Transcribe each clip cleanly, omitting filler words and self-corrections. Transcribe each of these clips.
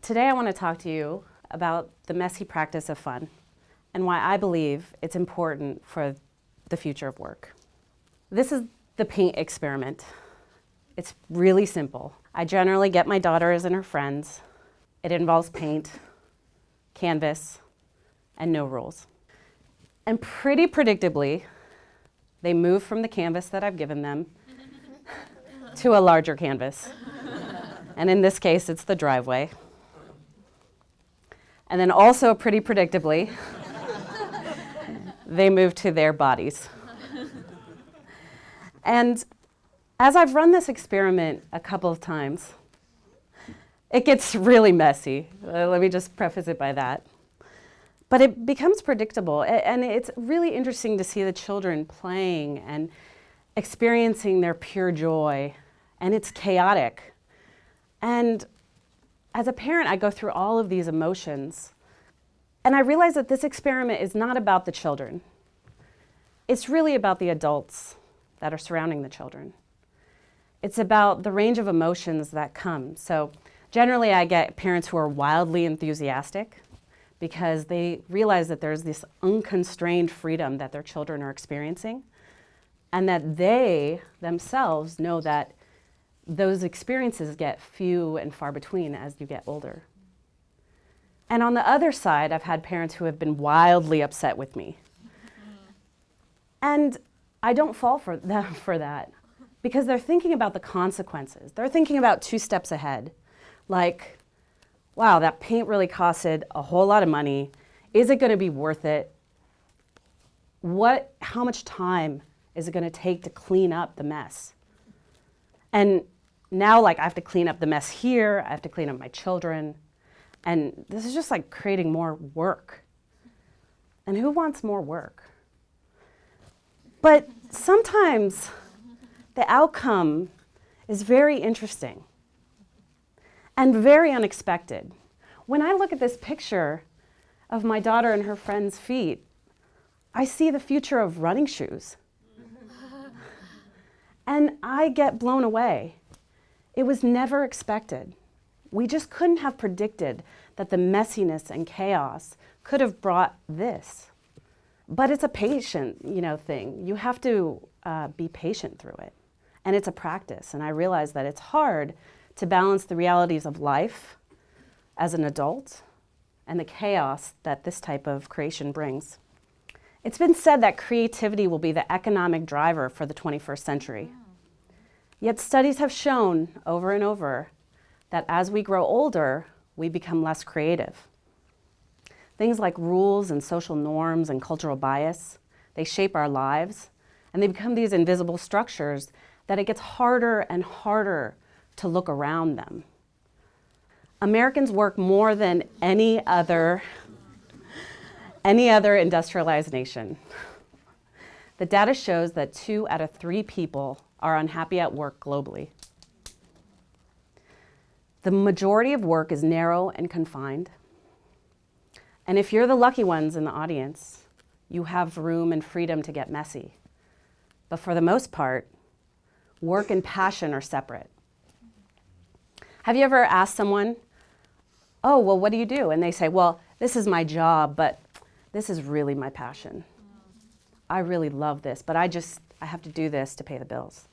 Today I want to talk to you about the messy practice of fun and why I believe it's important for the future of work. This is the paint experiment. It's really simple. I generally get my daughters and her friends. It involves paint, canvas, and no rules. And pretty predictably, they move from the canvas that I've given them to a larger canvas. And in this case, it's the driveway. And then also pretty predictably, they move to their bodies. And as I've run this experiment a couple of times, it gets really messy. Let me just preface it by that. But it becomes predictable, and it's really interesting to see the children playing and experiencing their pure joy, and it's chaotic. And as a parent, I go through all of these emotions, and I realize that this experiment is not about the children. It's really about the adults that are surrounding the children. It's about the range of emotions that come. So generally, I get parents who are wildly enthusiastic because they realize that there's this unconstrained freedom that their children are experiencing, and that they themselves know that those experiences get few and far between as you get older. And on the other side, I've had parents who have been wildly upset with me. And I don't fall for that because they're thinking about the consequences. They're thinking about 2 steps ahead. Like, wow, that paint really costed a whole lot of money. Is it going to be worth it? How much time is it going to take to clean up the mess? And now, I have to clean up the mess here. I have to clean up my children. And this is just like creating more work. And who wants more work? But sometimes the outcome is very interesting and very unexpected. When I look at this picture of my daughter and her friend's feet, I see the future of running shoes. And I get blown away. It was never expected. We just couldn't have predicted that the messiness and chaos could have brought this. But it's a patient, thing. You have to be patient through it. And it's a practice. And I realize that it's hard to balance the realities of life as an adult and the chaos that this type of creation brings. It's been said that creativity will be the economic driver for the 21st century. Yet studies have shown over and over that as we grow older, we become less creative. Things like rules and social norms and cultural bias, they shape our lives, and they become these invisible structures that it gets harder and harder to look around them. Americans work more than any other industrialized nation. The data shows that 2 out of 3 people are unhappy at work globally. The majority of work is narrow and confined. And if you're the lucky ones in the audience, you have room and freedom to get messy. But for the most part, work and passion are separate. Have you ever asked someone, oh, well, what do you do? And they say, well, this is my job, but this is really my passion. I really love this, but I have to do this to pay the bills.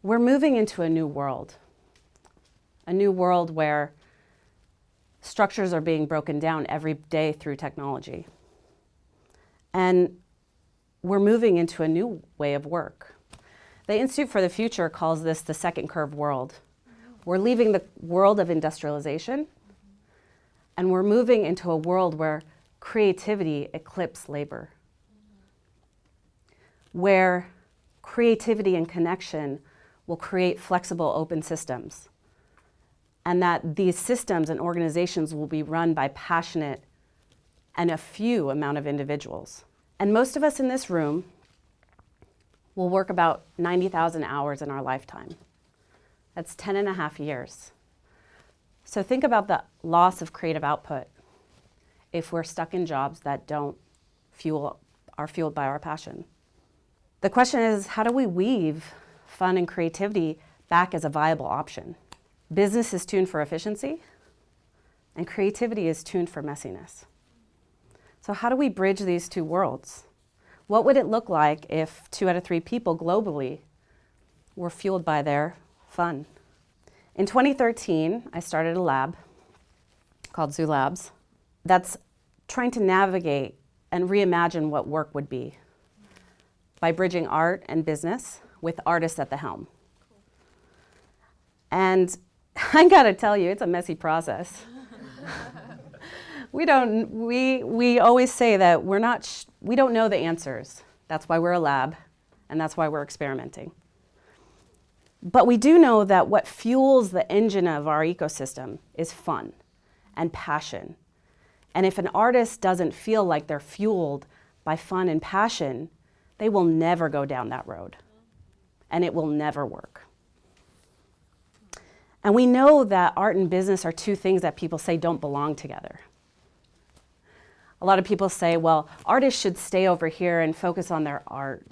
We're moving into a new world where structures are being broken down every day through technology. And we're moving into a new way of work. The Institute for the Future calls this the second curve world. We're leaving the world of industrialization, and we're moving into a world where creativity eclipses labor, where creativity and connection will create flexible open systems, and that these systems and organizations will be run by passionate and a few amount of individuals. And most of us in this room will work about 90,000 hours in our lifetime. That's 10 and a half years. So think about the loss of creative output if we're stuck in jobs that are fueled by our passion. The question is, how do we weave fun and creativity back as a viable option? Business is tuned for efficiency, and creativity is tuned for messiness. So how do we bridge these two worlds? What would it look like if 2 out of 3 people globally were fueled by their fun? In 2013, I started a lab called Zoo Labs that's trying to navigate and reimagine what work would be by bridging art and business with artists at the helm. And I gotta tell you, it's a messy process. We always say that we don't know the answers. That's why we're a lab, and that's why we're experimenting. But we do know that what fuels the engine of our ecosystem is fun and passion. And if an artist doesn't feel like they're fueled by fun and passion, they will never go down that road, and it will never work. And we know that art and business are two things that people say don't belong together. A lot of people say, well, artists should stay over here and focus on their art,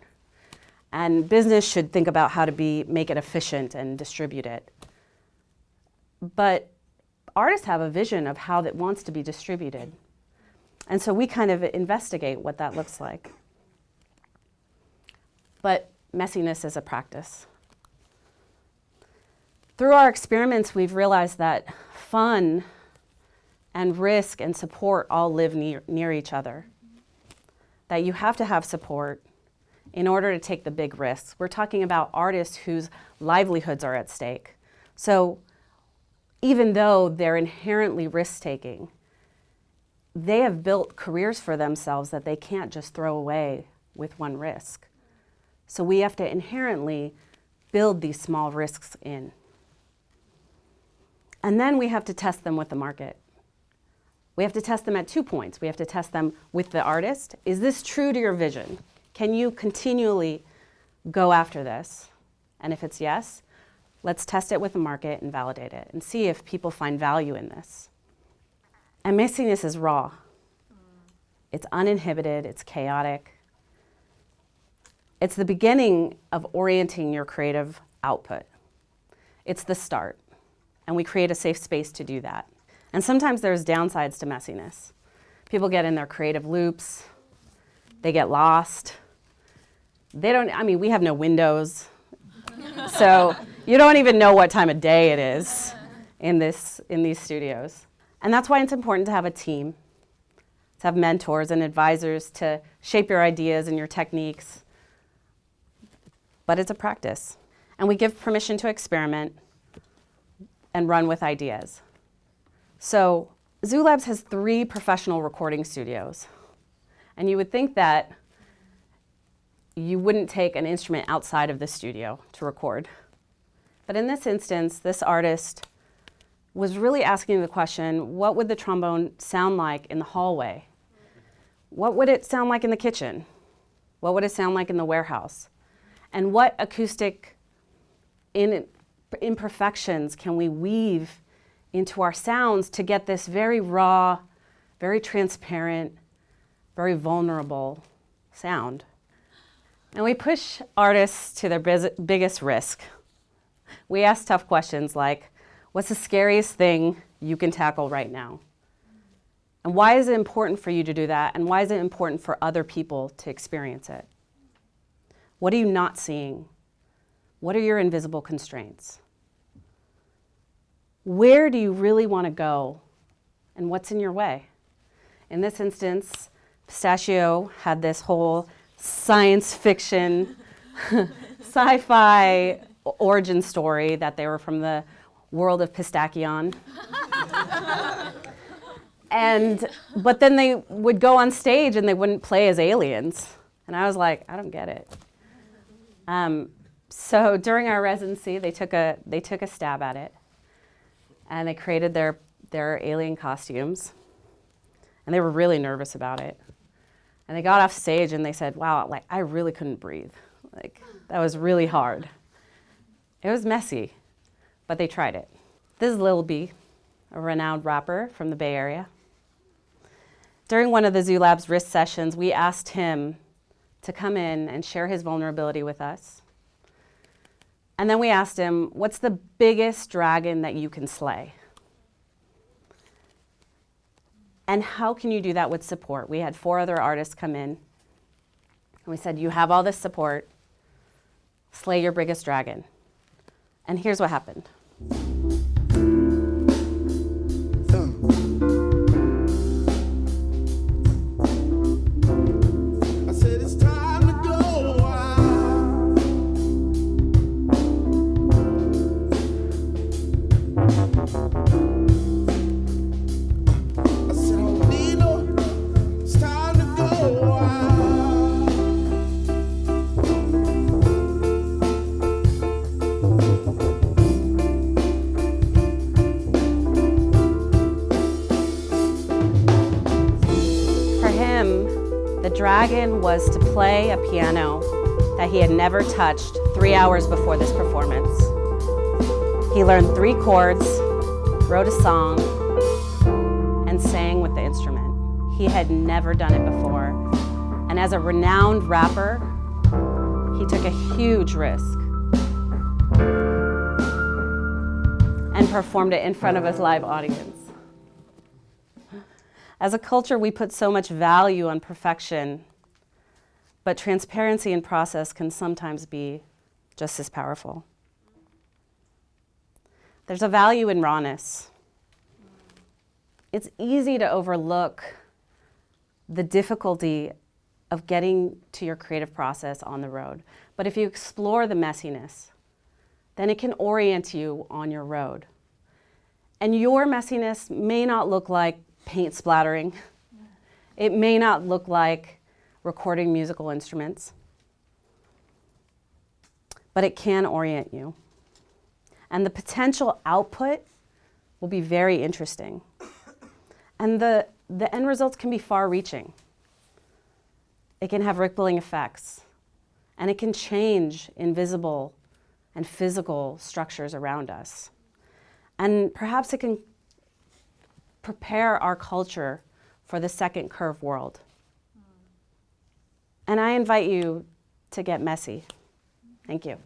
and business should think about how to make it efficient and distribute it. But artists have a vision of how that wants to be distributed. And so we kind of investigate what that looks like. But messiness is a practice. Through our experiments, we've realized that fun and risk and support all live near each other. That you have to have support in order to take the big risks. We're talking about artists whose livelihoods are at stake. So even though they're inherently risk-taking, they have built careers for themselves that they can't just throw away with one risk. So we have to inherently build these small risks in. And then we have to test them with the market. We have to test them at 2 points. We have to test them with the artist. Is this true to your vision? Can you continually go after this? And if it's yes, let's test it with the market and validate it and see if people find value in this. And messiness is raw. It's uninhibited, it's chaotic. It's the beginning of orienting your creative output. It's the start. And we create a safe space to do that. And sometimes there's downsides to messiness. People get in their creative loops. They get lost. We have no windows. So you don't even know what time of day it is in these studios. And that's why it's important to have a team, to have mentors and advisors to shape your ideas and your techniques. But it's a practice. And we give permission to experiment and run with ideas. So Zoo Labs has 3 professional recording studios. And you would think that you wouldn't take an instrument outside of the studio to record. But in this instance, this artist was really asking the question, what would the trombone sound like in the hallway? What would it sound like in the kitchen? What would it sound like in the warehouse? And what acoustic imperfections can we weave into our sounds to get this very raw, very transparent, very vulnerable sound? And we push artists to their biggest risk. We ask tough questions like, what's the scariest thing you can tackle right now? And why is it important for you to do that? And why is it important for other people to experience it? What are you not seeing? What are your invisible constraints? Where do you really want to go? And what's in your way? In this instance, Pistachio had this whole science fiction, sci-fi origin story that they were from the world of Pistachion. But then they would go on stage and they wouldn't play as aliens. And I was like, I don't get it. So during our residency, they took a stab at it. And they created their alien costumes. And they were really nervous about it. And they got off stage and they said, wow, I really couldn't breathe. That was really hard. It was messy, but they tried it. This is Lil B, a renowned rapper from the Bay Area. During one of the Zoo Labs risk sessions, we asked him to come in and share his vulnerability with us. And then we asked him, what's the biggest dragon that you can slay? And how can you do that with support? We had 4 other artists come in, and we said, you have all this support, slay your biggest dragon. And here's what happened. The dragon was to play a piano that he had never touched 3 hours before this performance. He learned 3 chords, wrote a song, and sang with the instrument. He had never done it before. And as a renowned rapper, he took a huge risk and performed it in front of his live audience. As a culture, we put so much value on perfection, but transparency in process can sometimes be just as powerful. There's a value in rawness. It's easy to overlook the difficulty of getting to your creative process on the road. But if you explore the messiness, then it can orient you on your road. And your messiness may not look like paint splattering. It may not look like recording musical instruments, but it can orient you. And the potential output will be very interesting. And the end results can be far-reaching. It can have rippling effects, and it can change invisible and physical structures around us. And perhaps it can prepare our culture for the second curve world. And I invite you to get messy. Thank you.